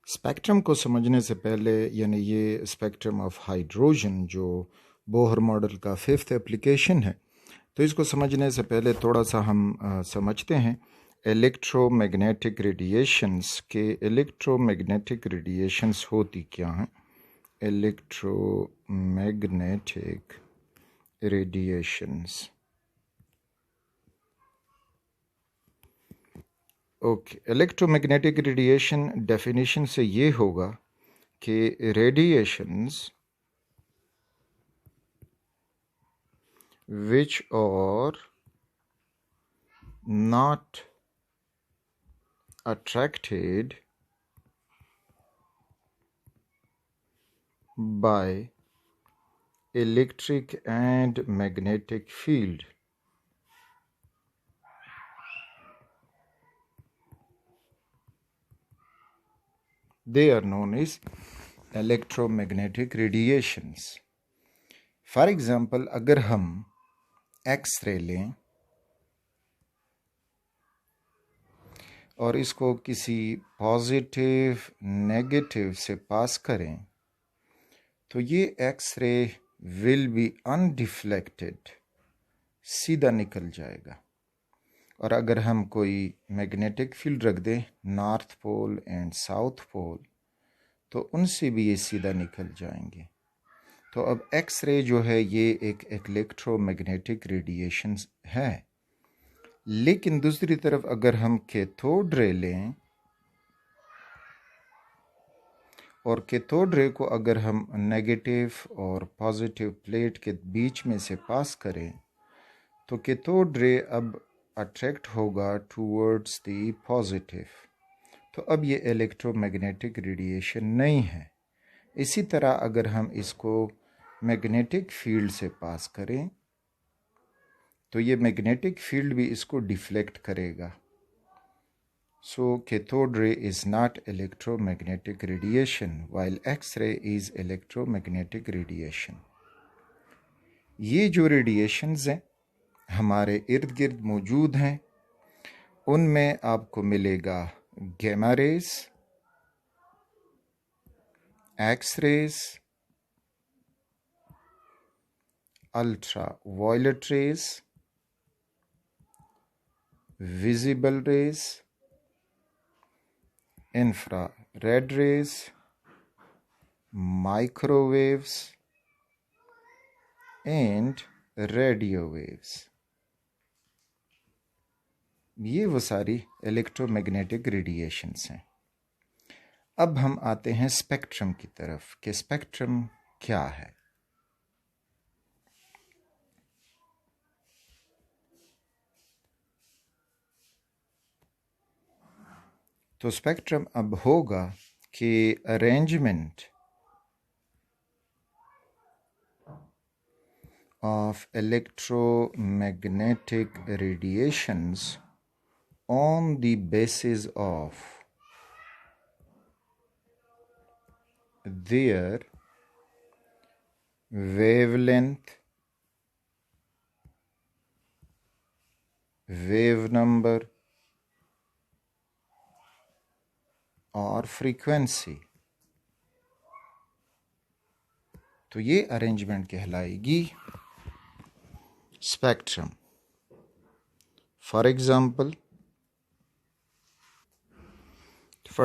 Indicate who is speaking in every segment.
Speaker 1: Spectrum को समझने से पहले यानी ये स्पेक्ट्रम ऑफ हाइड्रोजन जो बोहर मॉडल का 5th एप्लीकेशन है, तो इसको समझने से पहले थोड़ा सा हम समझते हैं इलेक्ट्रोमैग्नेटिक रेडिएशंस के इलेक्ट्रोमैग्नेटिक रेडिएशंस होती क्या हैं। Electromagnetic radiations okay, electromagnetic radiation definition से ये होगा कि radiations which are not attracted by electric and magnetic field they are known as electromagnetic radiations. For example, अगर हम एक्सरे लें और इसको किसी पॉजिटिव नेगेटिव से पास करें तो ये एक्सरे विल बी अनडिफ्लेक्टेड, सीधा निकल जाएगा। और अगर हम कोई मैग्नेटिक फील्ड रख दें north pole and south pole तो उनसे भी ये सीधा निकल जाएंगे। तो अब एक्सरे जो है ये एक इलेक्ट्रोमैग्नेटिक रेडिएशन है। लेकिन दूसरी तरफ अगर हम कैथोड रे लें और कैथोड रे को अगर हम नेगेटिव और पॉजिटिव प्लेट के बीच में से पास करें तो कैथोड रे अब अट्रैक्ट होगा टूवर्ड्स द पॉजिटिव, तो अब ये इलेक्ट्रोमैग्नेटिक रेडिएशन नहीं है। इसी तरह अगर हम इसको मैग्नेटिक फील्ड से पास करें तो ये मैग्नेटिक फील्ड भी इसको डिफ्लेक्ट करेगा। So cathode ray is not electromagnetic radiation while x-ray is electromagnetic radiation. ये जो रेडिएशंस हैं हमारे इर्द गिर्द मौजूद हैं, उनमें आपको मिलेगा gamma rays, X rays, ultraviolet rays, visible rays, infrared rays, microwaves and radio waves। ये वो सारी इलेक्ट्रोमैग्नेटिक रेडिएशंस हैं। अब हम आते हैं स्पेक्ट्रम की तरफ कि स्पेक्ट्रम क्या है। तो स्पेक्ट्रम अब होगा कि arrangement of electromagnetic radiations on the basis of their wavelength, wave number और frequency। तो ये अरेंजमेंट कहलाएगी स्पेक्ट्रम। फॉर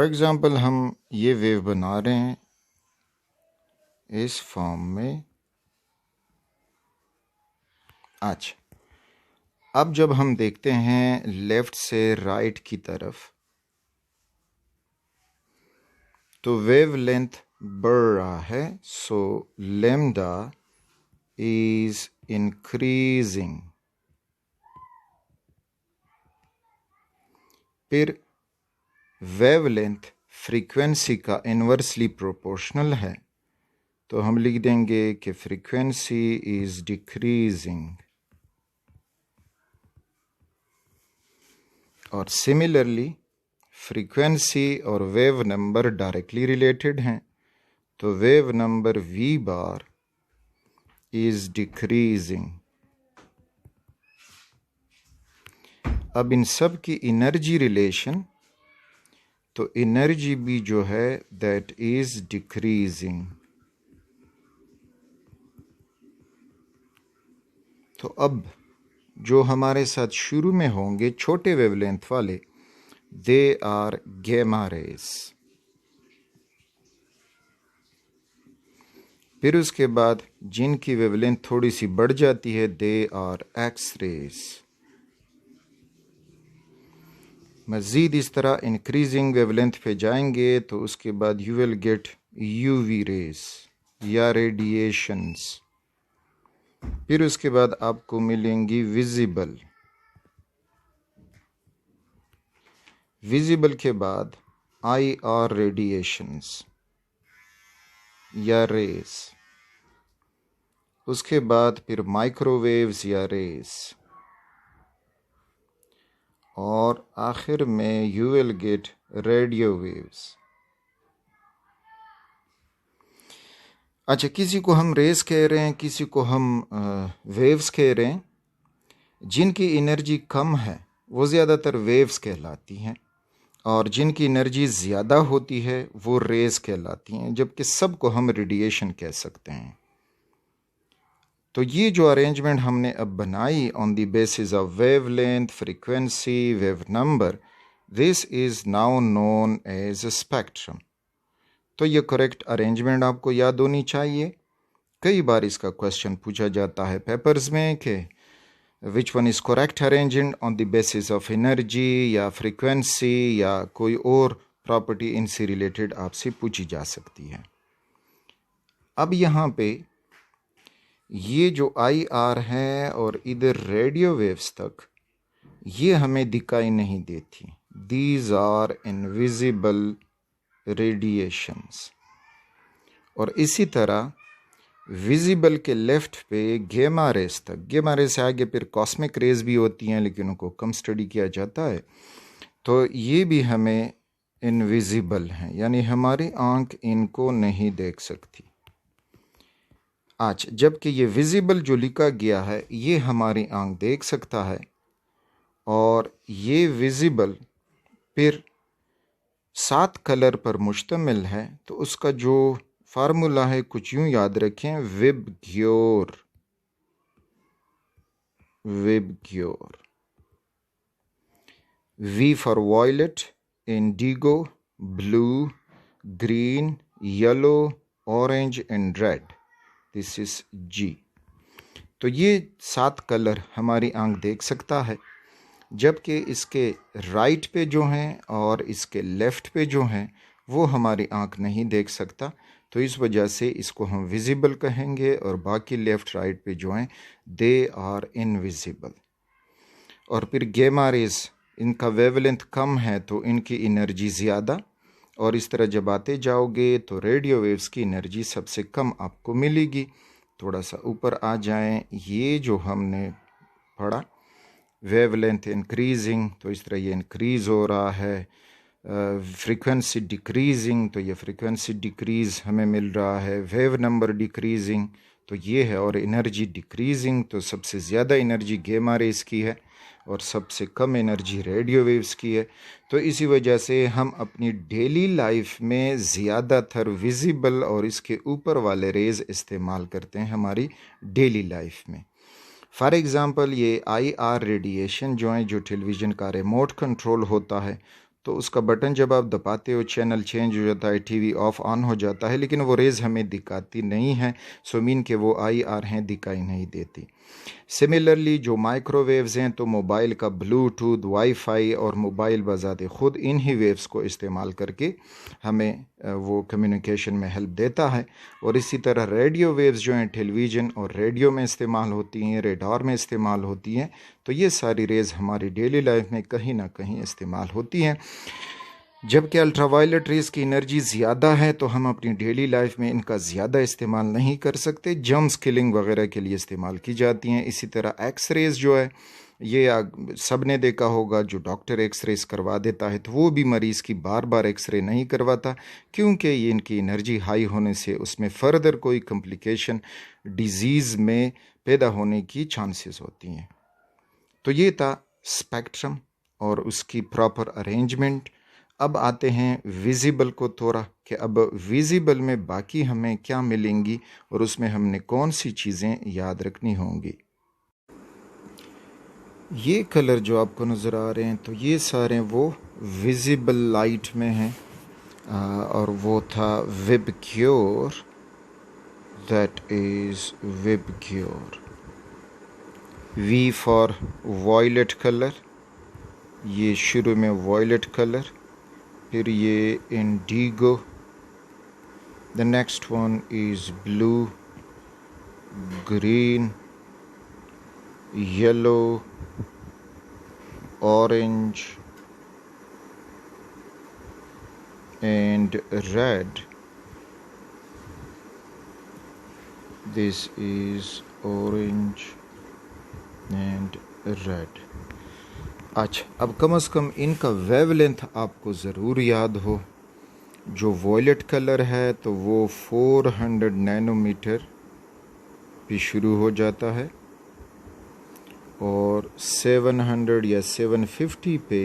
Speaker 1: एग्जाम्पल हम ये वेव बना रहे हैं इस फॉर्म में। अच्छा, अब जब हम देखते हैं लेफ्ट से राइट की तरफ तो वेव लेंथ बढ़ रहा है, सो लैम्डा इज इंक्रीजिंग। फिर वेवलेंथ फ्रीक्वेंसी का इन्वर्सली प्रोपोर्शनल है, तो हम लिख देंगे कि फ्रीक्वेंसी इज डिक्रीजिंग। और सिमिलरली फ्रीक्वेंसी और वेव नंबर डायरेक्टली रिलेटेड हैं, तो wave number v bar is decreasing. अब इन सब की एनर्जी रिलेशन तो एनर्जी भी जो है दैट इज डिक्रीजिंग। तो अब जो हमारे साथ शुरू में होंगे छोटे वेवलेंथ वाले, दे आर गैमा रेज। फिर उसके बाद जिनकी वेवलेंथ थोड़ी सी बढ़ जाती है, दे आर एक्स रेज। मज़ीद इस तरह इंक्रीजिंग वेवलेंथ पे जाएंगे तो उसके बाद you will get UV rays या रेडिएशंस। फिर उसके बाद आपको मिलेंगी विजिबल। विजिबल के बाद आई आर रेडिएशंस या रेज। उसके बाद फिर माइक्रोवेव्स या रेज, और आखिर में you will get radio waves. अच्छा, किसी को हम रेज कह रहे हैं, किसी को हम वेव्स कह रहे हैं। जिनकी एनर्जी कम है वो ज़्यादातर वेव्स कहलाती हैं, और जिनकी एनर्जी ज़्यादा होती है वो रेज कहलाती हैं, जबकि सबको हम रेडिएशन कह सकते हैं। तो ये जो अरेंजमेंट हमने अब बनाई on the basis of wavelength, frequency, wave number, this is now known as spectrum. तो ये करेक्ट अरेंजमेंट आपको याद होनी चाहिए। कई बार इसका क्वेश्चन पूछा जाता है पेपर्स में कि which one is correct arrangement on the basis of energy या फ्रीक्वेंसी या कोई और प्रॉपर्टी इनसे रिलेटेड आपसे पूछी जा सकती है। अब यहाँ पे ये जो आई आर है और इधर रेडियो वेव्स तक, ये हमें दिखाई नहीं देती। These are invisible radiations. और इसी तरह विजिबल के लेफ्ट पे गेमा रेस तक, गेमा रेस से आगे फिर कॉस्मिक रेज भी होती हैं, लेकिन उनको कम स्टडी किया जाता है। तो ये भी हमें इनविजिबल हैं, यानी हमारी आंख इनको नहीं देख सकती। आज जबकि ये विजिबल जो लिखा गया है ये हमारी आंख देख सकता है, और ये विजिबल फिर 7 कलर पर मुश्तमिल है। तो उसका जो फार्मूला है कुछ यूं याद रखें, VIBGYOR. VIBGYOR, V for violet, indigo, blue, green, yellow, orange and red, this is जी। तो ये 7 कलर हमारी आंख देख सकता है, जबकि इसके राइट पे जो हैं और इसके लेफ़्ट पे जो हैं वो हमारी आंख नहीं देख सकता। तो इस वजह से इसको हम विजिबल कहेंगे, और बाकी लेफ़्ट राइट पे जो हैं दे आर इनविजिबल। और फिर गेमा रेज, इनका वेवलेंथ कम है तो इनकी एनर्जी ज़्यादा, और इस तरह जब आते जाओगे तो रेडियो वेव्स की एनर्जी सबसे कम आपको मिलेगी। थोड़ा सा ऊपर आ जाएं, ये जो हमने पढ़ा वेवलेंथ इंक्रीजिंग, तो इस तरह ये इंक्रीज़ हो रहा है। फ्रीक्वेंसी डिक्रीजिंग, तो ये फ्रीक्वेंसी डिक्रीज़ हमें मिल रहा है। वेव नंबर डिक्रीजिंग, तो ये है। और एनर्जी डिक्रीजिंग, तो सबसे ज़्यादा एनर्जी गेमा रेज की है और सबसे कम एनर्जी रेडियो वेव्स की है। तो इसी वजह से हम अपनी डेली लाइफ में ज़्यादातर विजिबल और इसके ऊपर वाले रेज इस्तेमाल करते हैं हमारी डेली लाइफ में। फॉर एग्ज़ाम्पल ये आई आर रेडिएशन जो है, जो टेलीविज़न का रिमोट कंट्रोल होता है, तो उसका बटन जब आप दबाते हो चैनल चेंज हो जाता है, टीवी ऑफ ऑन हो जाता है, लेकिन वो रेज़ हमें दिखाती नहीं है। सो मीन के वो आई आर हैं, दिखाई नहीं देती। सिमिलरली जो माइक्रोवेव्स हैं, तो मोबाइल का ब्लूटूथ, वाईफाई और मोबाइल बजाते ख़ुद इन ही वेव्स को इस्तेमाल करके हमें वो कम्युनिकेशन में हेल्प देता है। और इसी तरह रेडियो वेव्स जो हैं टेलीविज़न और रेडियो में इस्तेमाल होती हैं, रेडार में इस्तेमाल होती हैं। तो ये सारी रेज़ हमारी डेली लाइफ में कहीं ना कहीं इस्तेमाल होती हैं। जबकि अल्ट्रावायलेट रेज़ की एनर्जी ज़्यादा है, तो हम अपनी डेली लाइफ में इनका ज़्यादा इस्तेमाल नहीं कर सकते। जर्म्स किलिंग वगैरह के लिए इस्तेमाल की जाती हैं। इसी तरह एक्स रेज़ जो है, ये सब ने देखा होगा, जो डॉक्टर एक्स रेज़ करवा देता है तो वो भी मरीज़ की बार बार एक्स रे नहीं करवाता, क्योंकि ये इनकी एनर्जी हाई होने से उसमें फ़र्दर कोई कम्प्लिकेशन डिज़ीज़ में पैदा होने की चांसेस होती हैं। तो ये था स्पेक्ट्रम और उसकी प्रॉपर अरेंजमेंट। अब आते हैं विजिबल को थोड़ा कि अब विजिबल में बाकी हमें क्या मिलेंगी और उसमें हमने कौन सी चीज़ें याद रखनी होंगी। ये कलर जो आपको नज़र आ रहे हैं तो ये सारे वो विजिबल लाइट में हैं और वो था VIBGYOR, that is VIBGYOR. V for violet colour, ये शुरू में वॉयलेट कलर, फिर ये indigo, the next one is blue, green, yellow, orange and red. This is orange and red. अच्छा, अब कम से कम इनका वेवलेंथ आपको ज़रूर याद हो। जो वॉयलेट कलर है तो वो 400 नैनोमीटर पे शुरू हो जाता है और 700 या 750 पे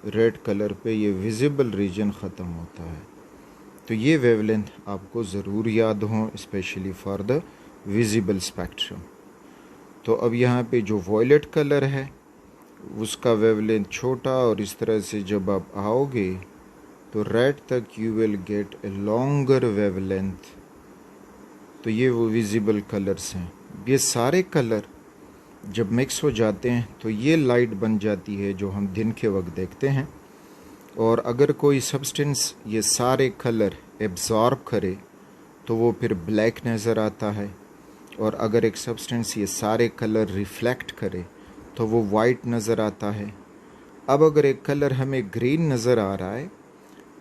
Speaker 1: रेड कलर पे ये विजिबल रीजन ख़त्म होता है। तो ये वेवलेंथ आपको ज़रूर याद हो, specially for the visible spectrum. तो अब यहाँ पे जो वॉयलेट कलर है उसका वेवलेंथ छोटा, और इस तरह से जब आप आओगे तो रेड तक you will get a longer wavelength. तो ये वो विजिबल कलर्स हैं। ये सारे कलर जब मिक्स हो जाते हैं तो ये लाइट बन जाती है जो हम दिन के वक्त देखते हैं। और अगर कोई सब्सटेंस ये सारे कलर एब्जॉर्ब करे तो वो फिर ब्लैक नज़र आता है, और अगर एक सब्सटेंस ये सारे कलर रिफ्लेक्ट करे तो वो वाइट नज़र आता है। अब अगर एक कलर हमें ग्रीन नज़र आ रहा है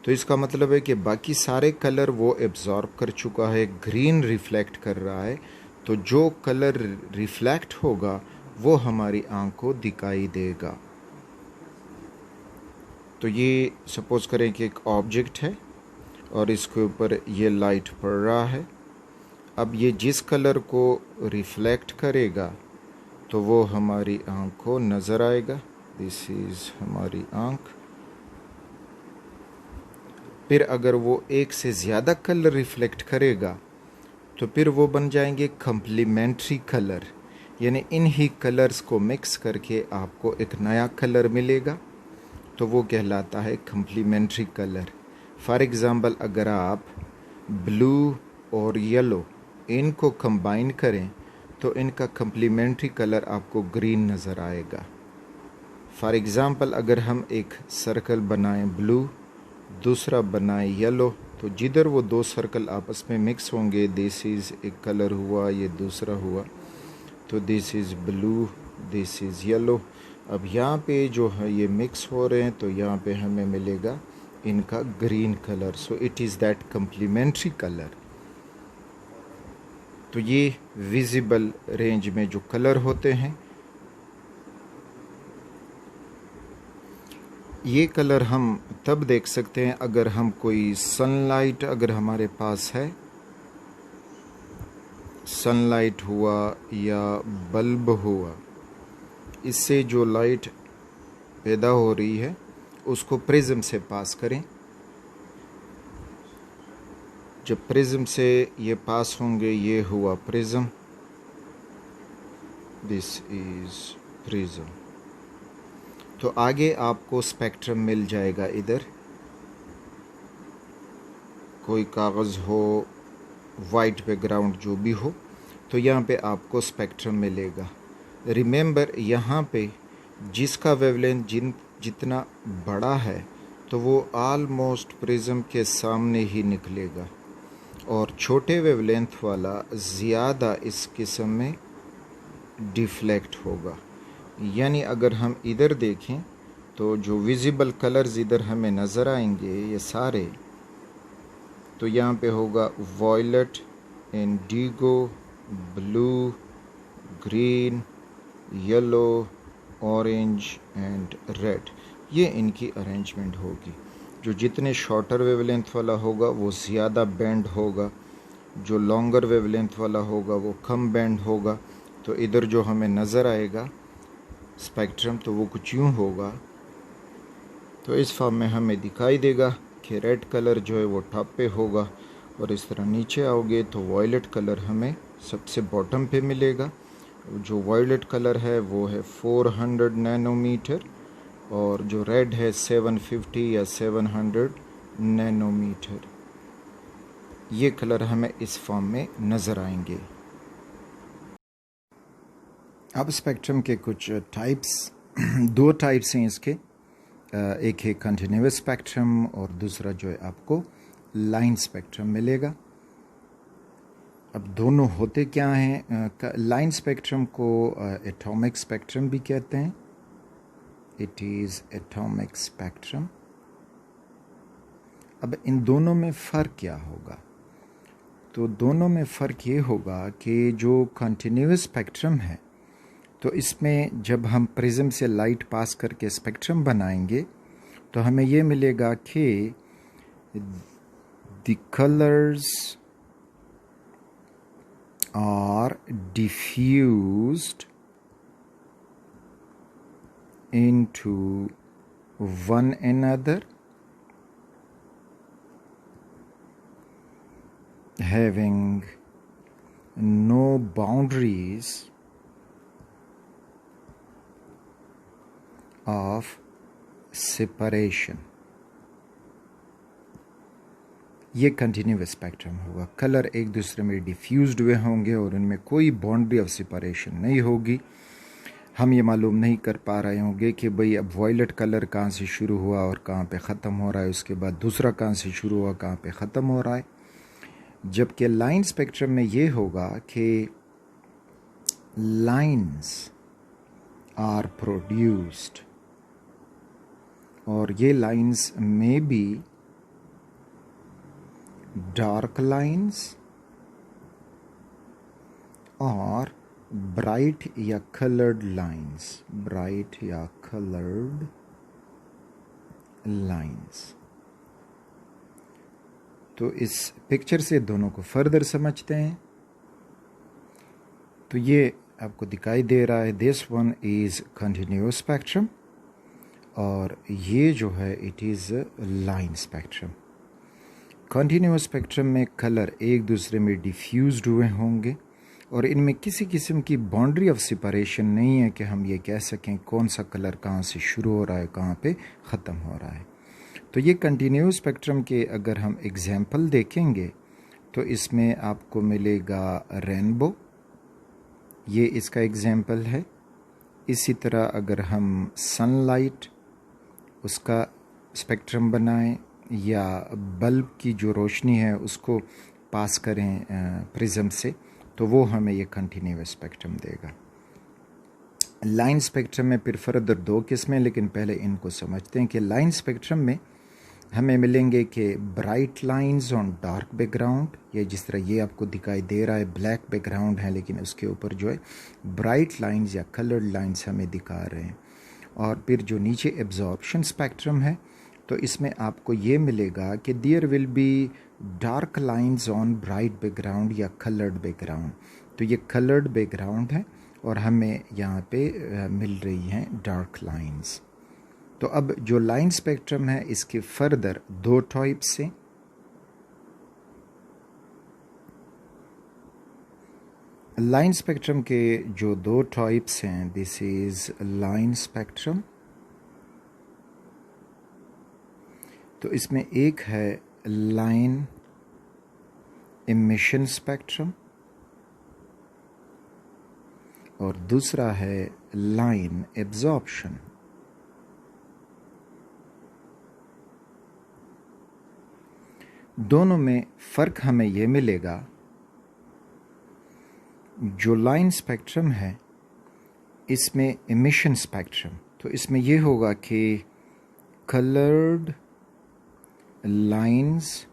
Speaker 1: तो इसका मतलब है कि बाकी सारे कलर वो एब्जॉर्ब कर चुका है, ग्रीन रिफ्लेक्ट कर रहा है। तो जो कलर रिफ्लेक्ट होगा वो हमारी आँख को दिखाई देगा। तो ये सपोज़ करें कि एक ऑब्जेक्ट है और इसके ऊपर ये लाइट पड़ रहा है। अब ये जिस कलर को रिफ्लेक्ट करेगा तो वो हमारी आँख को नज़र आएगा। दिस इज़ हमारी आँख। फिर अगर वो एक से ज़्यादा कलर रिफ्लेक्ट करेगा तो फिर वो बन जाएंगे कम्प्लीमेंट्री कलर, यानी इन ही कलर्स को मिक्स करके आपको एक नया कलर मिलेगा, तो वो कहलाता है कम्प्लीमेंट्री कलर। फॉर एग्ज़ाम्पल, अगर आप ब्लू और येलो इनको कंबाइन करें तो इनका कम्प्लीमेंट्री कलर आपको ग्रीन नज़र आएगा। फॉर एग्ज़ाम्पल, अगर हम एक सर्कल बनाएं ब्लू, दूसरा बनाएं येलो, तो जिधर वो दो सर्कल आपस में मिक्स होंगे, दिस इज़ एक कलर हुआ, ये दूसरा हुआ, तो this is blue, this is yellow. अब यहाँ पे जो है ये मिक्स हो रहे हैं तो यहाँ पे हमें मिलेगा इनका green colour. So it is that complementary colour. तो ये विजिबल रेंज में जो कलर होते हैं, ये कलर हम तब देख सकते हैं अगर हम कोई सनलाइट अगर हमारे पास है, सनलाइट हुआ या बल्ब हुआ, इससे जो लाइट पैदा हो रही है उसको प्रिज्म से पास करें। जब प्रिज्म से ये पास होंगे, ये हुआ प्रिज्म, दिस इज़ प्रिज्म। तो आगे आपको स्पेक्ट्रम मिल जाएगा। इधर कोई कागज़ हो, वाइट बैकग्राउंड जो भी हो, तो यहाँ पे आपको स्पेक्ट्रम मिलेगा। रिमेंबर, यहाँ पे जिसका वेवलेंथ जितना बड़ा है तो वो आलमोस्ट प्रिज्म के सामने ही निकलेगा, और छोटे वेवलेंथ वाला ज़्यादा इस किस्म में डिफ्लेक्ट होगा। यानी अगर हम इधर देखें तो जो विजिबल कलर्स इधर हमें नज़र आएंगे ये सारे, तो यहाँ पे होगा violet, indigo, blue, green, yellow, orange and red. ये इनकी अरेंजमेंट होगी। जो जितने शॉर्टर वेवलेंथ वाला होगा वो ज़्यादा बैंड होगा, जो लॉन्गर वेवलेंथ वाला होगा वो कम बैंड होगा। तो इधर जो हमें नज़र आएगा स्पेक्ट्रम, तो वो कुछ यूँ होगा तो इस फॉर्म में हमें दिखाई देगा कि रेड कलर जो है वो टॉप पे होगा और इस तरह नीचे आओगे तो वॉयलेट कलर हमें सबसे बॉटम पे मिलेगा। जो वॉयलेट कलर है वो है 400 नैनोमीटर और जो रेड है 750 या 700 नैनोमीटर। ये कलर हमें इस फॉर्म में नज़र आएंगे। अब स्पेक्ट्रम के कुछ टाइप्स दो टाइप्स हैं इसके, एक है कंटिन्यूस स्पेक्ट्रम और दूसरा जो है आपको लाइन स्पेक्ट्रम मिलेगा। अब दोनों होते क्या हैं? लाइन स्पेक्ट्रम को एटॉमिक स्पेक्ट्रम भी कहते हैं, इट इज़ एटॉमिक स्पेक्ट्रम। अब इन दोनों में फ़र्क क्या होगा? तो दोनों में फ़र्क ये होगा कि जो कंटिन्यूस स्पेक्ट्रम है तो इसमें जब हम प्रिज्म से लाइट पास करके स्पेक्ट्रम बनाएंगे तो हमें ये मिलेगा कि the colours are diffused into one another, having no boundaries of separation। ये कंटिन्यूस स्पेक्ट्रम होगा। कलर एक दूसरे में डिफ्यूज्ड हुए होंगे और उनमें कोई बाउंड्री ऑफ सेपरेशन नहीं होगी। हम ये मालूम नहीं कर पा रहे होंगे कि भाई अब वॉयलेट कलर कहाँ से शुरू हुआ और कहाँ पे ख़त्म हो रहा है, उसके बाद दूसरा कहाँ से शुरू हुआ कहाँ पे ख़त्म हो रहा है। जबकि लाइन स्पेक्ट्रम में ये होगा कि लाइंस आर प्रोड्यूस्ड और ये लाइंस में भी डार्क लाइंस और ब्राइट या कलर्ड लाइंस, ब्राइट या कलर्ड लाइंस। तो इस पिक्चर से दोनों को फर्दर समझते हैं। तो ये आपको दिखाई दे रहा है, this one is continuous spectrum और ये जो है it is line spectrum. Continuous spectrum में कलर एक दूसरे में डिफ्यूज्ड हुए होंगे और इनमें किसी किस्म की बाउंड्री ऑफ सेपरेशन नहीं है कि हम ये कह सकें कौन सा कलर कहाँ से शुरू हो रहा है कहाँ पे ख़त्म हो रहा है। तो ये कंटिन्यूस स्पेक्ट्रम के अगर हम एग्जांपल देखेंगे तो इसमें आपको मिलेगा रेनबो, ये इसका एग्जांपल है। इसी तरह अगर हम सनलाइट उसका स्पेक्ट्रम बनाएं या बल्ब की जो रोशनी है उसको पास करें प्रिज्म से तो वो हमें ये कंटिन्यूस स्पेक्ट्रम देगा। लाइन स्पेक्ट्रम में फिर फर्दर दो किस्में, लेकिन पहले इनको समझते हैं कि लाइन स्पेक्ट्रम में हमें मिलेंगे कि bright lines on dark background, ये जिस तरह ये आपको दिखाई दे रहा है ब्लैक बैकग्राउंड है लेकिन उसके ऊपर जो है ब्राइट लाइंस या कलर्ड लाइंस हमें दिखा रहे हैं। और फिर जो नीचे एब्जॉर्प्शन स्पेक्ट्रम है तो इसमें आपको ये मिलेगा कि there will be dark lines on bright background या कलर्ड बैकग्राउंड। तो ये कलर्ड बैकग्राउंड है और हमें यहाँ पे मिल रही हैं डार्क लाइंस। तो अब जो लाइन स्पेक्ट्रम है इसके फर्दर दो टाइप्स हैं। लाइन स्पेक्ट्रम के जो दो टाइप्स हैं, दिस इज लाइन स्पेक्ट्रम। तो इसमें एक है लाइन इमिशन स्पेक्ट्रम और दूसरा है लाइन एब्जॉर्प्शन। दोनों में फ़र्क हमें यह मिलेगा, जो लाइन स्पेक्ट्रम है इसमें इमिशन स्पेक्ट्रम, तो इसमें यह होगा कि coloured lines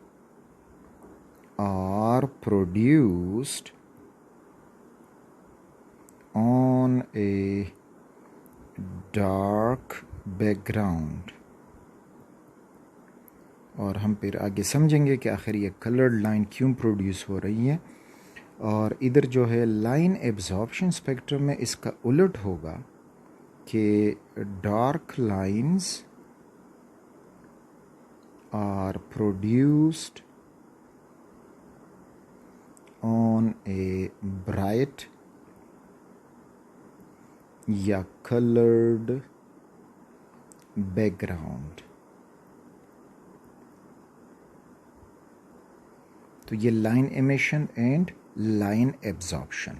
Speaker 1: are produced on a dark background. और हम फिर आगे समझेंगे कि आखिर ये कलर्ड लाइन क्यों प्रोड्यूस हो रही है। और इधर जो है लाइन एब्जॉर्प्शन स्पेक्ट्रम में इसका उलट होगा कि dark lines are produced on a bright या colored background। तो ये line emission and line absorption.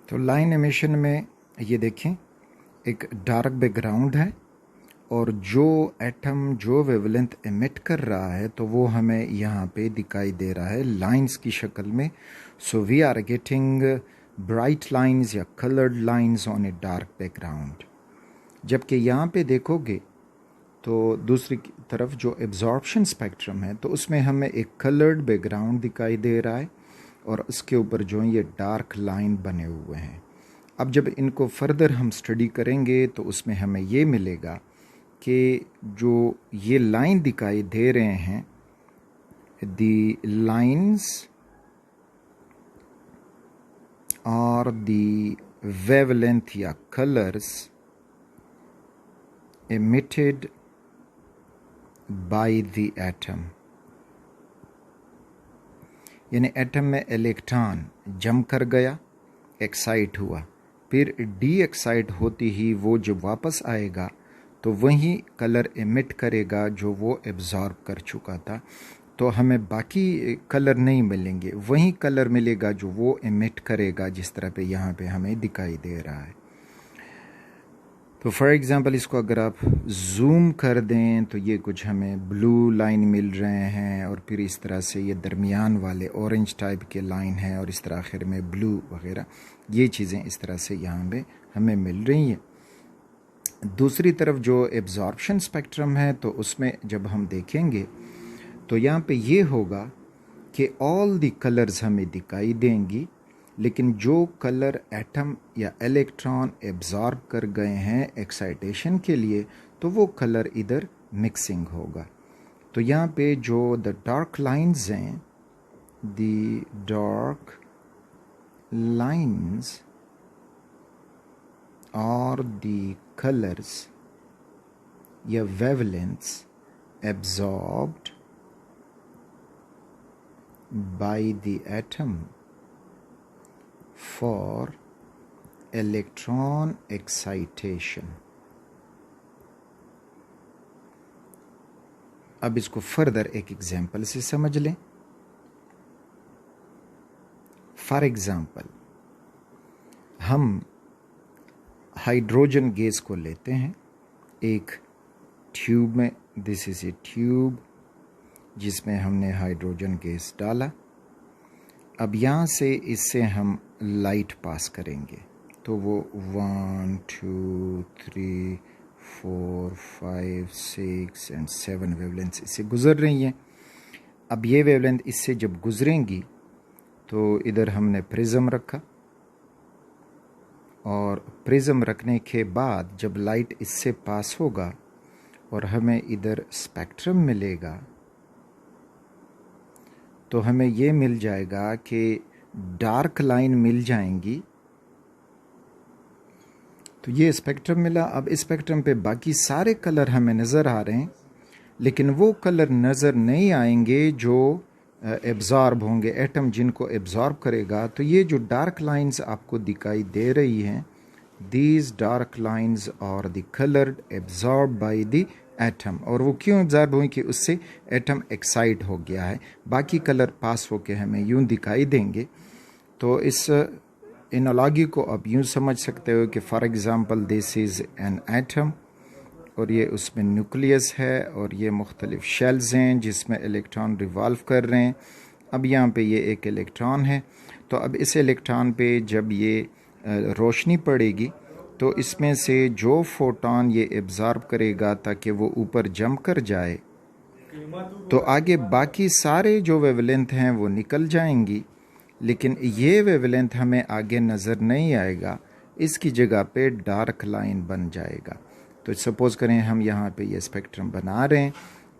Speaker 1: तो लाइन एमिशन में ये देखें, एक डार्क बैकग्राउंड है और जो एटम जो वेवलेंथ एमिट कर रहा है तो वो हमें यहाँ पे दिखाई दे रहा है लाइंस की शक्ल में। So we are getting bright lines या coloured lines on a dark background. जबकि यहाँ पे देखोगे तो दूसरी तरफ जो एब्जॉर्प्शन स्पेक्ट्रम है तो उसमें हमें एक कलर्ड बैकग्राउंड दिखाई दे रहा है और उसके ऊपर जो ये डार्क लाइन बने हुए हैं। अब जब इनको फर्दर हम स्टडी करेंगे तो उसमें हमें ये मिलेगा कि जो ये लाइन दिखाई दे रहे हैं, द लाइंस और द वेवलेंथ या colours emitted by the atom। यानी एटम में इलेक्ट्रॉन जम कर गया, एक्साइट हुआ, फिर डी एक्साइट होती ही वो जब वापस आएगा तो वही कलर एमिट करेगा जो वो एब्जॉर्ब कर चुका था। तो हमें बाकी कलर नहीं मिलेंगे, वही कलर मिलेगा जो वो एमिट करेगा, जिस तरह पे यहाँ पे हमें दिखाई दे रहा है। तो फॉर एग्ज़ाम्पल इसको अगर आप जूम कर दें तो ये कुछ हमें ब्लू लाइन मिल रहे हैं और फिर इस तरह से ये दरमियान वाले ऑरेंज टाइप के लाइन हैं और इस तरह आखिर में ब्लू वगैरह, ये चीज़ें इस तरह से यहाँ पे हमें मिल रही हैं। दूसरी तरफ जो एब्जॉर्प्शन स्पेक्ट्रम है तो उसमें जब हम देखेंगे तो यहाँ पे ये होगा कि ऑल द कलर्स हमें दिखाई देंगी, लेकिन जो कलर एटम या इलेक्ट्रॉन एब्जॉर्ब कर गए हैं एक्साइटेशन के लिए तो वो कलर इधर मिक्सिंग होगा। तो यहाँ पे जो द डार्क लाइंस हैं, द डार्क लाइंस और द कलर्स या wavelengths absorbed by the atom for electron excitation। अब इसको फर्दर एक एग्जाम्पल से समझ लें। फॉर एग्जाम्पल हम हाइड्रोजन गैस को लेते हैं एक ट्यूब में, दिस इज ए ट्यूब जिसमें हमने हाइड्रोजन गैस डाला। अब यहाँ से इससे हम लाइट पास करेंगे तो वो 1 2 3 4 5 6 एंड 7 वेवलेंथ इससे गुजर रही हैं। अब ये वेवलेंथ इससे जब गुजरेंगी तो इधर हमने प्रिज्म रखा और प्रिज्म रखने के बाद जब लाइट इससे पास होगा और हमें इधर स्पेक्ट्रम मिलेगा तो हमें ये मिल जाएगा कि डार्क लाइन मिल जाएंगी। तो ये स्पेक्ट्रम मिला। अब इस स्पेक्ट्रम पे बाकी सारे कलर हमें नज़र आ रहे हैं, लेकिन वो कलर नज़र नहीं आएंगे जो एब्जॉर्ब होंगे, एटम जिनको एब्जॉर्ब करेगा। तो ये जो डार्क लाइंस आपको दिखाई दे रही हैं, दीज डार्क लाइंस और the coloured absorb by the atom. और वो क्यों एब्जॉर्ब हुई कि उससे एटम एक्साइट हो गया है, बाकी कलर पास होके हमें यूं दिखाई देंगे। तो इस एनालॉजी को आप यूं समझ सकते हो कि for example this is an atom और ये उसमें न्यूक्लियस है और ये मुख्तलिफ शेल्स हैं जिसमें इलेक्ट्रॉन रिवॉल्व कर रहे हैं। अब यहाँ पे ये एक इलेक्ट्रॉन है, तो अब इस इलेक्ट्रॉन पे जब ये रोशनी पड़ेगी तो इसमें से जो फोटोन ये एब्जॉर्ब करेगा ताकि वो ऊपर जम कर जाए, तो आगे बाकी सारे जो वेवलेंथ हैं वो निकल जाएंगी, लेकिन ये वेवलेंथ हमें आगे नज़र नहीं आएगा, इसकी जगह पे डार्क लाइन बन जाएगा। तो सपोज़ करें हम यहाँ पे ये स्पेक्ट्रम बना रहे हैं,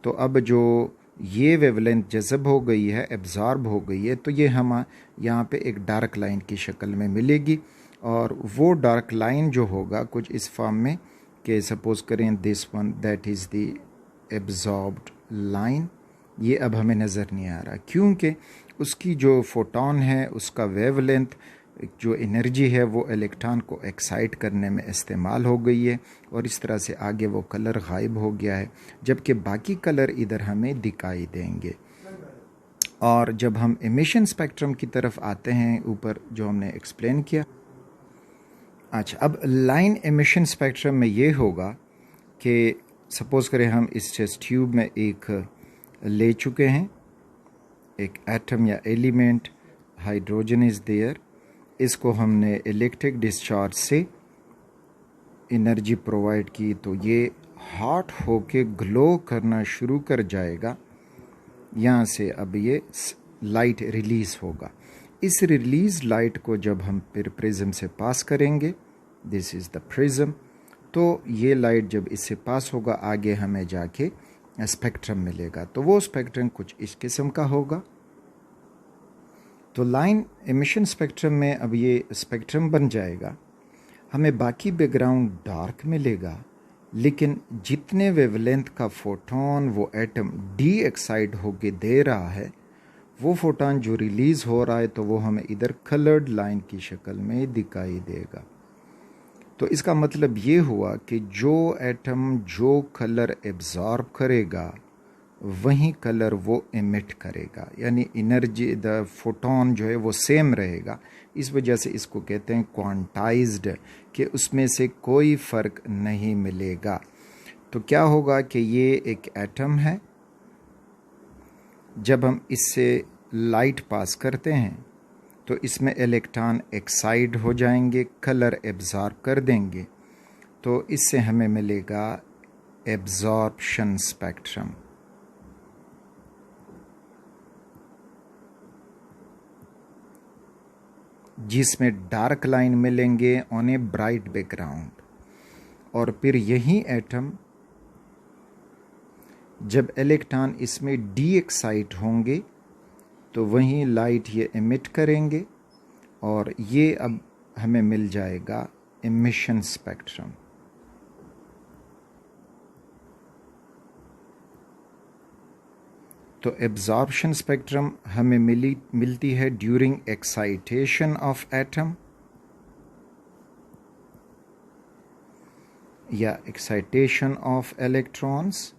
Speaker 1: तो अब जो ये वेवलेंथ जज़ब हो गई है, एब्जॉर्ब हो गई है, तो ये हम यहाँ पे एक डार्क लाइन की शक्ल में मिलेगी। और वो डार्क लाइन जो होगा कुछ इस फॉर्म में कि सपोज करें this one that is the absorbed line, ये अब हमें नज़र नहीं आ रहा क्योंकि उसकी जो फोटोन है उसका वेवलेंथ जो एनर्जी है वो इलेक्ट्रॉन को एक्साइट करने में इस्तेमाल हो गई है और इस तरह से आगे वो कलर गायब हो गया है, जबकि बाकी कलर इधर हमें दिखाई देंगे। और जब हम एमिशन स्पेक्ट्रम की तरफ आते हैं ऊपर जो हमने एक्सप्लेन किया, अच्छा अब लाइन एमिशन स्पेक्ट्रम में ये होगा कि सपोज करें हम इस टेस्ट ट्यूब में एक ले चुके हैं, एक एटम या एलिमेंट, हाइड्रोजन इज़ देयर, इसको हमने इलेक्ट्रिक डिस्चार्ज से एनर्जी प्रोवाइड की तो ये हॉट होके ग्लो करना शुरू कर जाएगा। यहाँ से अब ये लाइट रिलीज़ होगा। इस रिलीज लाइट को जब हम फिर प्रिज्म से पास करेंगे, दिस इज़ द प्रिज्म, तो ये लाइट जब इससे पास होगा आगे हमें जाके स्पेक्ट्रम मिलेगा। तो वो स्पेक्ट्रम कुछ इस किस्म का होगा। तो लाइन एमिशन स्पेक्ट्रम में अब ये स्पेक्ट्रम बन जाएगा, हमें बाकी बैकग्राउंड डार्क मिलेगा, लेकिन जितने वेवलेंथ का फोटोन वो एटम डी एक्साइट होके दे रहा है, वो फोटोन जो रिलीज़ हो रहा है तो वो हमें इधर कलर्ड लाइन की शक्ल में दिखाई देगा। तो इसका मतलब ये हुआ कि जो एटम जो कलर एब्जॉर्ब करेगा वही कलर वो एमिट करेगा, यानी एनर्जी द फोटोन जो है वो सेम रहेगा। इस वजह से इसको कहते हैं क्वांटाइज्ड, कि उसमें से कोई फ़र्क नहीं मिलेगा। तो क्या होगा कि ये एक एटम है, जब हम इससे लाइट पास करते हैं तो इसमें इलेक्ट्रॉन एक्साइट हो जाएंगे, कलर एब्जॉर्ब कर देंगे, तो इससे हमें मिलेगा एब्जॉर्प्शन स्पेक्ट्रम। जिसमें डार्क लाइन मिलेंगे ऑन ए ब्राइट बैकग्राउंड। और फिर यही एटम जब इलेक्ट्रॉन इसमें डी एक्साइट होंगे तो वही लाइट ये एमिट करेंगे और ये अब हमें मिल जाएगा एमिशन स्पेक्ट्रम। तो एब्जॉर्प्शन स्पेक्ट्रम हमें मिलती है ड्यूरिंग एक्साइटेशन ऑफ एटम या एक्साइटेशन ऑफ इलेक्ट्रॉन्स,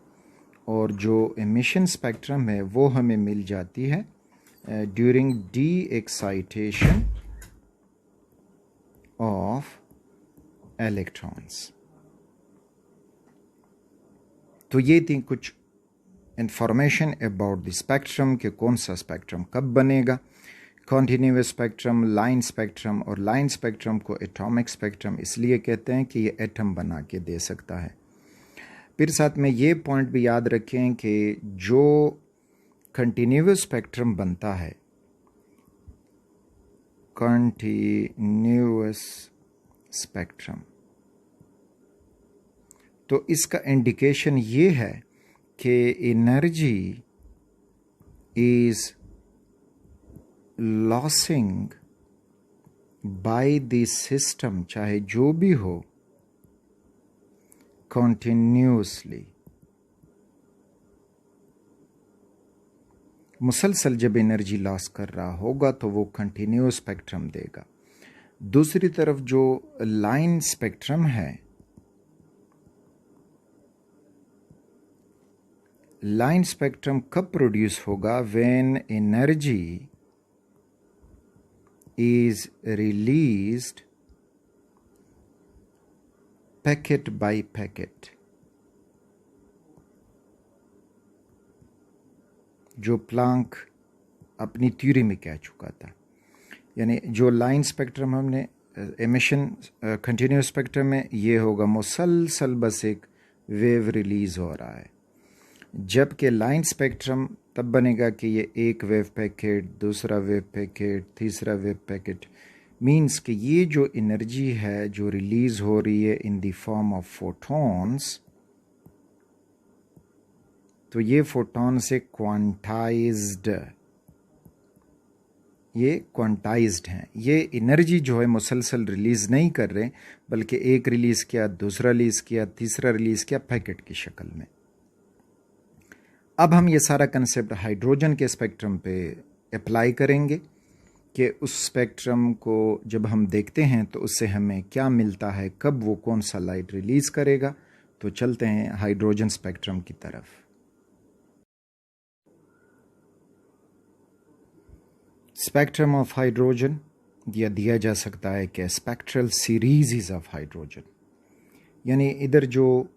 Speaker 1: और जो एमिशन स्पेक्ट्रम है वो हमें मिल जाती है during D excitation of electrons. तो ये थी कुछ इंफॉर्मेशन अबाउट द स्पेक्ट्रम कि कौन सा स्पेक्ट्रम कब बनेगा, कॉन्टिन्यूस स्पेक्ट्रम, लाइन स्पेक्ट्रम। और लाइन स्पेक्ट्रम को एटॉमिक स्पेक्ट्रम इसलिए कहते हैं कि ये एटम बना के दे सकता है। फिर साथ में ये पॉइंट भी याद रखें कि जो कंटिन्यूस स्पेक्ट्रम बनता है, कंटिन्यूस स्पेक्ट्रम, तो इसका इंडिकेशन ये है कि energy is losing by the system, चाहे जो भी हो, कॉन्टिन्यूसली। मुसलसल जब एनर्जी लॉस कर रहा होगा तो वो कंटिन्यूस स्पेक्ट्रम देगा। दूसरी तरफ जो लाइन स्पेक्ट्रम है, लाइन स्पेक्ट्रम कब प्रोड्यूस होगा? When energy is released packet by packet. जो प्लांक अपनी थ्योरी में कह चुका था, यानी जो लाइन स्पेक्ट्रम हमने एमिशन कंटिन्यूस स्पेक्ट्रम में ये होगा मुसलसल बस एक वेव रिलीज हो रहा है, जबकि लाइन स्पेक्ट्रम तब बनेगा कि ये एक वेव पैकेट, दूसरा वेव पैकेट, तीसरा वेव पैकेट, मीन्स कि ये जो एनर्जी है जो रिलीज हो रही है in the form of photons, तो ये फोटॉन से क्वांटाइज्ड ये क्वांटाइज्ड हैं, ये एनर्जी जो है मुसलसल रिलीज़ नहीं कर रहे, बल्कि एक रिलीज़ किया, दूसरा रिलीज़ किया, तीसरा रिलीज़ किया पैकेट की शक्ल में। अब हम ये सारा कंसेप्ट हाइड्रोजन के स्पेक्ट्रम पे अप्लाई करेंगे कि उस स्पेक्ट्रम को जब हम देखते हैं तो उससे हमें क्या मिलता है, कब वो कौन सा लाइट रिलीज़ करेगा। तो चलते हैं हाइड्रोजन स्पेक्ट्रम की तरफ। स्पेक्ट्रम ऑफ हाइड्रोजन यह दिया जा सकता है कि स्पेक्ट्रल सीरीज़ ऑफ हाइड्रोजन, यानी इधर जो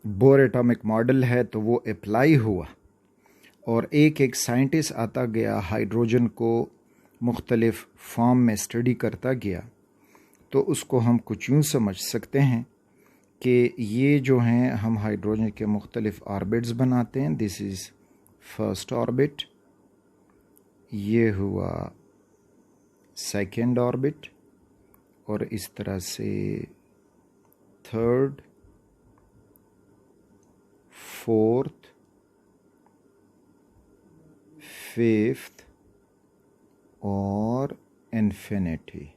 Speaker 1: बोर एटॉमिक मॉडल है तो वो अप्लाई हुआ और एक एक साइंटिस्ट आता गया, हाइड्रोजन को मुख्तलिफ फॉर्म में स्टडी करता गया। तो उसको हम कुछ यूँ समझ सकते हैं कि ये जो हैं हम हाइड्रोजन के मुख्तलिफ ऑर्बिट्स बनाते हैं। दिस इज़ फर्स्ट ऑर्बिट, ये हुआ सेकेंड ऑर्बिट, और इस तरह से थर्ड, फोर्थ, फिफ्थ और इन्फिनिटी।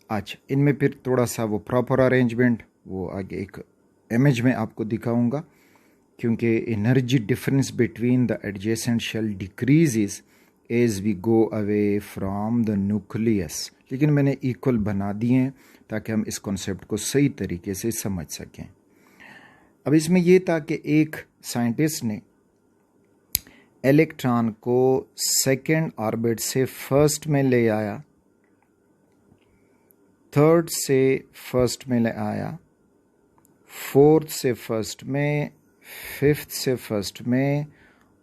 Speaker 1: अच्छा, इनमें फिर थोड़ा सा वो प्रॉपर अरेंजमेंट वो आगे एक इमेज में आपको दिखाऊंगा, क्योंकि energy difference between the adjacent shell decreases as we go away from the nucleus, लेकिन मैंने इक्वल बना दिए हैं ताकि हम इस कॉन्सेप्ट को सही तरीके से समझ सकें। अब इसमें यह था कि एक साइंटिस्ट ने इलेक्ट्रॉन को सेकेंड ऑर्बिट से फर्स्ट में ले आया, थर्ड से फर्स्ट में ले आया, फोर्थ से फर्स्ट में, फिफ्थ से फर्स्ट में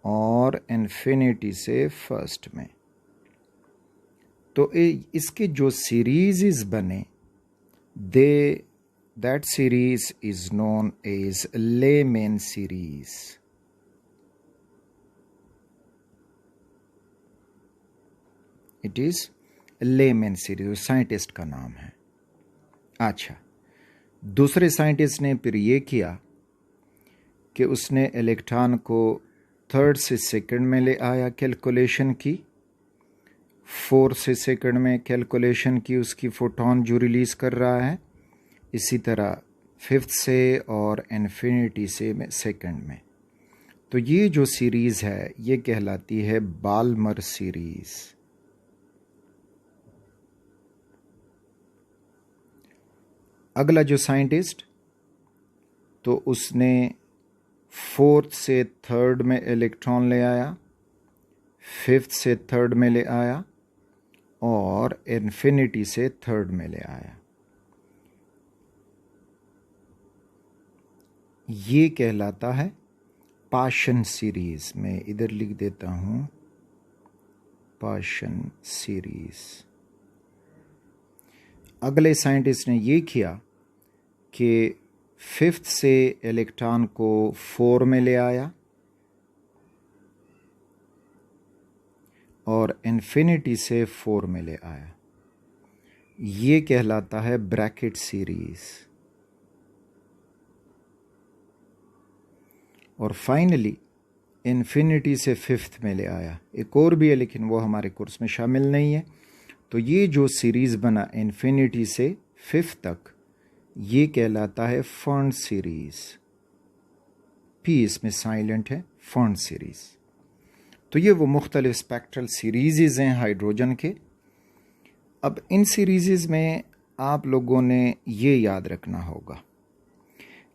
Speaker 1: और इन्फिनिटी से फर्स्ट में। तो इसके जो सीरीज़ बने that series is known as Lyman series. It is Lyman series, scientist का नाम है। अच्छा, दूसरे साइंटिस्ट ने फिर ये किया कि उसने इलेक्ट्रॉन को थर्ड से सेकंड में ले आया, कैलकुलेशन की, फोर्थ से सेकंड में कैलकुलेशन की उसकी फोटोन जो रिलीज कर रहा है, इसी तरह फिफ्थ से और इन्फिनिटी से में सेकंड में। तो ये जो सीरीज है ये कहलाती है बाल्मर सीरीज। अगला जो साइंटिस्ट, तो उसने फोर्थ से थर्ड में इलेक्ट्रॉन ले आया, फिफ्थ से थर्ड में ले आया और इन्फिनिटी से थर्ड में ले आया। ये कहलाता है पाशन सीरीज। मैं इधर लिख देता हूं पाशन सीरीज। अगले साइंटिस्ट ने ये किया कि फिफ्थ से इलेक्ट्रॉन को 4 में ले आया और इन्फिनिटी से 4 में ले आया। ये कहलाता है ब्रैकेट सीरीज। और फाइनली इन्फिनिटी से फिफ्थ में ले आया। एक और भी है लेकिन वो हमारे कोर्स में शामिल नहीं है। तो ये जो सीरीज़ बना इन्फिनिटी से फिफ्थ तक, ये कहलाता है फर्न सीरीज़। पी इसमें साइलेंट है, फर्न सीरीज़। तो ये वो मुख्तलिफ स्पेक्ट्रल सीरीज़ हैं हाइड्रोजन के। अब इन सीरीज़ में आप लोगों ने ये याद रखना होगा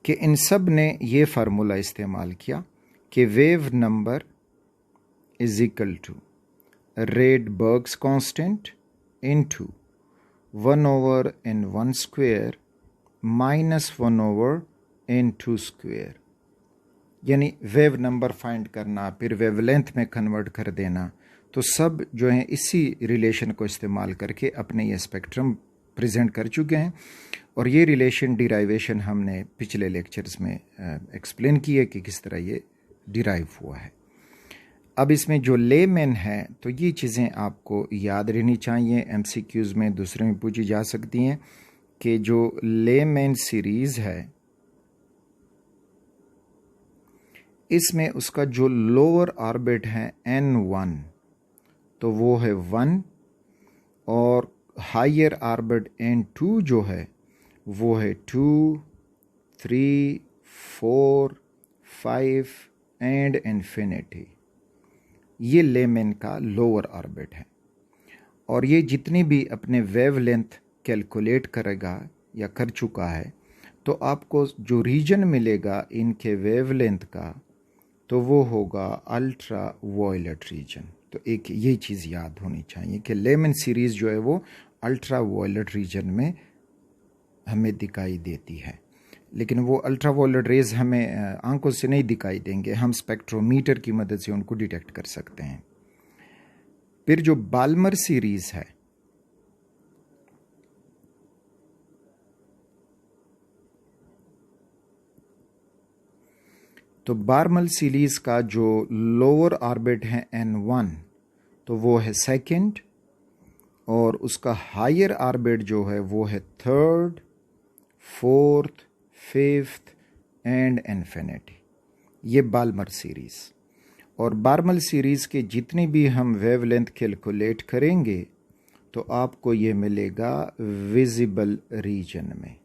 Speaker 1: कि इन सब ने ये फार्मूला इस्तेमाल किया कि wave number is equal to Rydberg's constant into 1/n1 square minus 1/n2 square. यानी वेव नंबर फाइंड करना, फिर वेवलेंथ में कन्वर्ट कर देना। तो सब जो है इसी रिलेशन को इस्तेमाल करके अपने ये स्पेक्ट्रम प्रेजेंट कर चुके हैं। और ये रिलेशन डिराइवेशन हमने पिछले लेक्चर्स में एक्सप्लेन की है कि किस तरह ये डिराइव हुआ है। अब इसमें जो लेमैन है, तो ये चीज़ें आपको याद रहनी चाहिए, एमसीक्यूज़ में दूसरे में पूछी जा सकती हैं कि जो लेमैन सीरीज़ है इसमें उसका जो लोअर ऑर्बिट है N1, तो वो है 1, और हायर ऑर्बिट N2 जो है वो है 2, 3, 4, 5 एंड इन्फिनिटी। ये लेमन का लोअर ऑर्बिट है। और ये जितनी भी अपने वेवलेंथ कैलकुलेट करेगा या कर चुका है, तो आपको जो रीजन मिलेगा इनके वेवलेंथ का, तो वो होगा अल्ट्रा वायलेट रीजन। तो एक ये चीज़ याद होनी चाहिए कि लेमन सीरीज़ जो है वो अल्ट्रा वायलेट रीजन में हमें दिखाई देती है। लेकिन वो अल्ट्रा वायलेट रेज हमें आंखों से नहीं दिखाई देंगे, हम स्पेक्ट्रोमीटर की मदद से उनको डिटेक्ट कर सकते हैं। फिर जो बाल्मर सीरीज़ है, तो बाल्मर सीरीज़ का जो लोअर ऑर्बिट है N1, तो वो है सेकंड, और उसका हायर ऑर्बिट जो है वो है third, fourth, fifth and infinity. ये बाल्मर सीरीज़। और बाल्मर सीरीज़ के जितनी भी हम वेवलेंथ कैलकुलेट करेंगे तो आपको ये मिलेगा विजिबल रीजन में,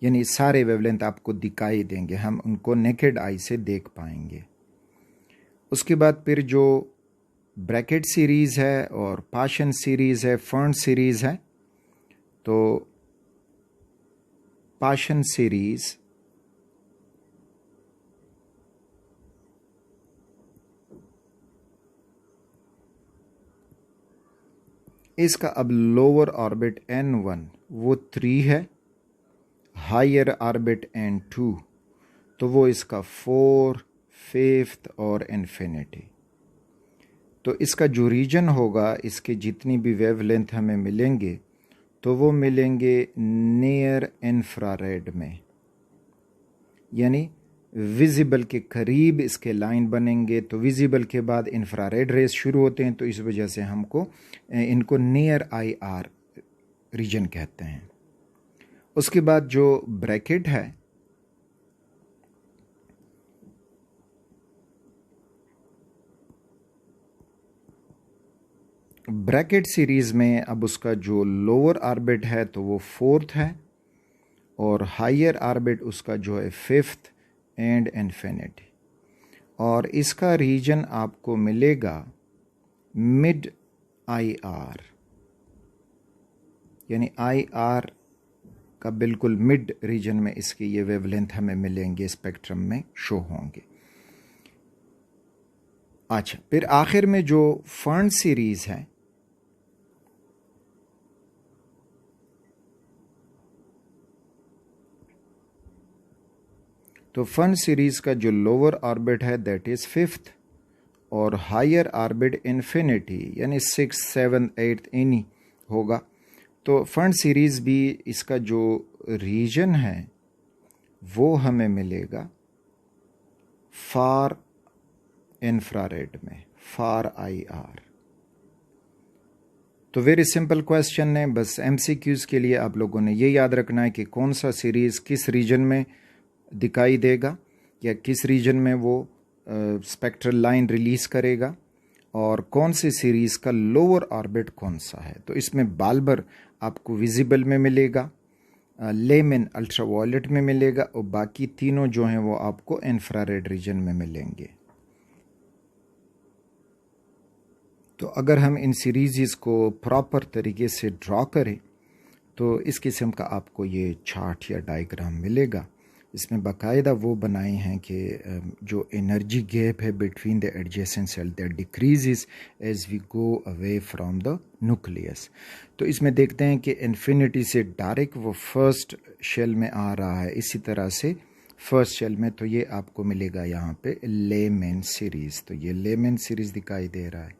Speaker 1: यानी सारे वेवलेंथ आपको दिखाई देंगे, हम उनको नेकेड आई से देख पाएंगे। उसके बाद फिर जो ब्रैकेट सीरीज़ है और पाशन सीरीज़ है, फर्न सीरीज़ है, तो पाशन सीरीज़ इसका अब लोअर ऑर्बिट N1 वो 3 है, हायर ऑर्बिट N2 तो वो इसका 4, फिफ्थ और इन्फिनिटी। तो इसका जो रीजन होगा, इसके जितनी भी वेवलेंथ हमें मिलेंगे तो वो मिलेंगे नियर इंफ्रारेड में, यानी विजिबल के करीब इसके लाइन बनेंगे। तो विजिबल के बाद इंफ्रारेड रेस शुरू होते हैं, तो इस वजह से हमको इनको नियर IR रीजन कहते हैं। उसके बाद जो ब्रैकेट है, ब्रैकेट सीरीज़ में अब उसका जो लोअर ऑर्बिट है तो वो फोर्थ है, और हायर ऑर्बिट उसका जो है फिफ्थ एंड इन्फिनिटी। और इसका रीजन आपको मिलेगा मिड IR, यानी IR का बिल्कुल मिड रीजन में इसके ये वेवलेंथ हमें मिलेंगे, स्पेक्ट्रम में शो होंगे। अच्छा, फिर आखिर में जो फर्न सीरीज़ है, तो फर्न सीरीज़ का जो लोअर ऑर्बिट है दैट इज़ फिफ्थ, और हायर ऑर्बिट इन्फिनिटी यानी 6, 7, 8 इनी होगा। तो फर्न सीरीज़ भी इसका जो रीजन है वो हमें मिलेगा फार इंफ्रारेड में, फार IR। तो वेरी सिंपल क्वेश्चन है, बस MCQs के लिए आप लोगों ने ये याद रखना है कि कौन सा सीरीज़ किस रीजन में दिखाई देगा या किस रीजन में वो स्पेक्ट्रल लाइन रिलीज़ करेगा, और कौन सी सीरीज़ का लोअर ऑर्बिट कौन सा है। तो इसमें बाल्मर आपको विजिबल में मिलेगा, लेमन अल्ट्रावायलेट में मिलेगा, और बाकी तीनों जो हैं वो आपको इंफ्रारेड रीजन में मिलेंगे। तो अगर हम इन सीरीज़ को प्रॉपर तरीके से ड्रॉ करें तो इस किस्म का आपको ये चार्ट या डायग्राम मिलेगा। इसमें बाकायदा वो बनाए हैं कि जो एनर्जी गैप है between the adjacent shell that decreases as we go away from the nucleus. तो इसमें देखते हैं कि इन्फिनिटी से डायरेक्ट वो फर्स्ट शेल में आ रहा है, इसी तरह से फर्स्ट शेल में, तो ये आपको मिलेगा यहाँ पे लेमन सीरीज़। तो ये लेमन सीरीज़ दिखाई दे रहा है।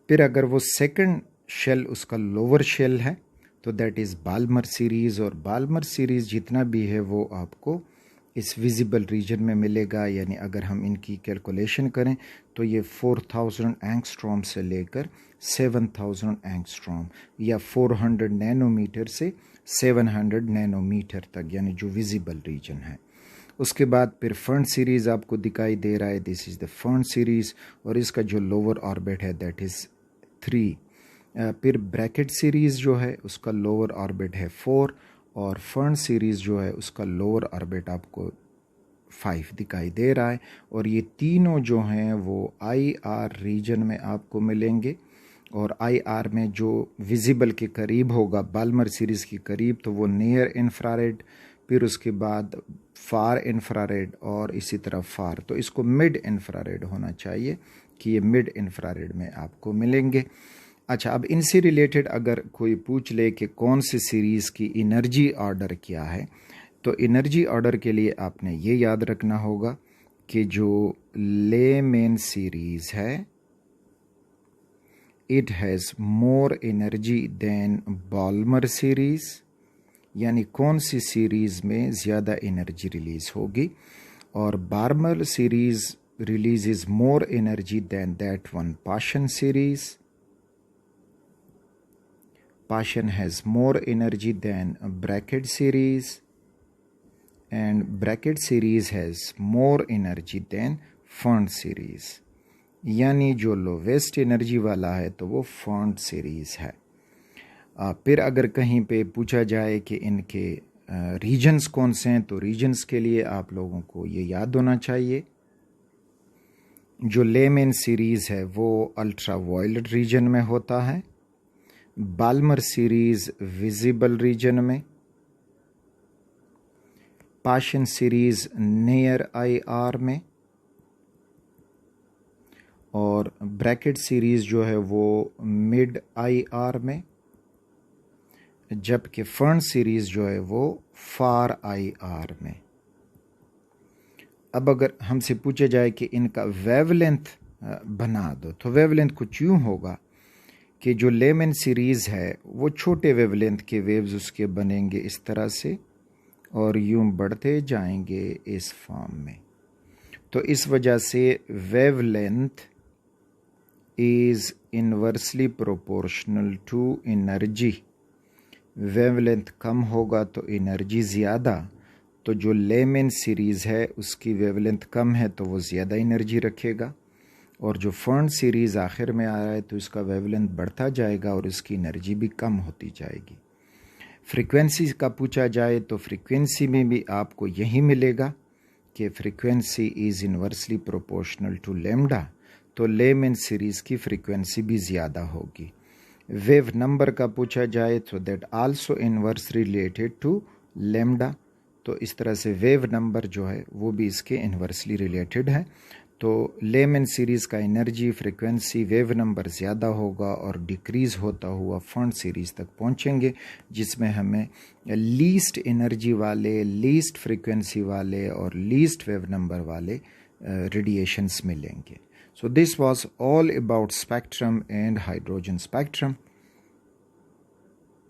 Speaker 1: फिर अगर वो सेकंड शेल उसका लोअर शेल है तो दैट इज़ बाल्मर सीरीज़, और बाल्मर सीरीज़ जितना भी है वो आपको इस विजिबल रीजन में मिलेगा। यानी अगर हम इनकी कैलकुलेशन करें तो ये 4000 एंगस्ट्रॉम से लेकर 7000 एंगस्ट्रॉम या 400 नैनोमीटर से 700 नैनोमीटर तक, यानी जो विजिबल रीजन है। उसके बाद फिर फर्न सीरीज़ आपको दिखाई दे रहा है, this is the fern series, और इसका जो लोअर ऑर्बिट है दैट इज़ 3। फिर ब्रैकेट सीरीज़ जो है उसका लोअर ऑर्बिट है 4 और फर्न सीरीज़ जो है उसका लोअर ऑर्बिट आपको 5 दिखाई दे रहा है। और ये तीनों जो हैं वो IR रीजन में आपको मिलेंगे और IR में जो विजिबल के करीब होगा बाल्मर सीरीज़ के करीब तो वो नियर इंफ्रारेड, फिर उसके बाद फार इंफ्रारेड और इसी तरह फार, तो इसको मिड इंफ्रारेड होना चाहिए कि ये मिड इंफ्रारेड में आपको मिलेंगे। अच्छा, अब इनसे रिलेटेड अगर कोई पूछ ले कि कौन सी सीरीज़ की एनर्जी ऑर्डर क्या है, तो एनर्जी ऑर्डर के लिए आपने ये याद रखना होगा कि जो लेमेन सीरीज़ है it has more energy than Balmer series, यानी कौन सी सीरीज़ में ज़्यादा एनर्जी रिलीज़ होगी, और Balmer series releases more energy than that one Paschen series. Paschen has more energy than a bracket series, and bracket series has more energy than Fernd series. यानी जो lowest energy वाला है तो वो फर्न्ड series है। फिर अगर कहीं पे पूछा जाए कि इनके रीजन्स कौन से हैं, तो रीजन्स के लिए आप लोगों को ये याद होना चाहिए, जो लेमेन सीरीज़ है वो अल्ट्रा वायलेट रीजन में होता है, बाल्मर सीरीज़ विजिबल रीजन में, पाशन सीरीज़ नियर IR में, और ब्रैकेट सीरीज़ जो है वो मिड IR में, जबकि फर्न्ड सीरीज़ जो है वो फार IR में। अब अगर हमसे पूछा जाए कि इनका वेवलेंथ बना दो, तो वेवलेंथ कुछ यूँ होगा कि जो लेमेन सीरीज़ है वो छोटे वेवलेंथ के वेव्स उसके बनेंगे इस तरह से और यूँ बढ़ते जाएंगे इस फॉर्म में। तो इस वजह से wavelength is inversely proportional to energy. Wavelength कम होगा तो एनर्जी ज़्यादा, तो जो लेमेन सीरीज़ है उसकी वेवलेंथ कम है तो वो ज़्यादा एनर्जी रखेगा, और जो फर्न्ड सीरीज़ आखिर में आ रहा है तो इसका वेवलेंथ बढ़ता जाएगा और इसकी एनर्जी भी कम होती जाएगी। फ्रीक्वेंसी का पूछा जाए तो फ्रीक्वेंसी में भी आपको यही मिलेगा कि frequency is inversely proportional to lambda, तो लेमेन सीरीज़ की फ्रीक्वेंसी भी ज़्यादा होगी। वेव नंबर का पूछा जाए तो that also inverse related to lambda, तो इस तरह से वेव नंबर जो है वो भी इसके इन्वर्सली रिलेटेड है। तो लेमेन सीरीज़ का एनर्जी फ्रीक्वेंसी वेव नंबर ज़्यादा होगा और डिक्रीज़ होता हुआ फर्न्ड सीरीज़ तक पहुंचेंगे, जिसमें हमें लीस्ट एनर्जी वाले, लीस्ट फ्रीक्वेंसी वाले और लीस्ट वेव नंबर वाले रेडिएशंस मिलेंगे। So this was all about spectrum and hydrogen spectrum.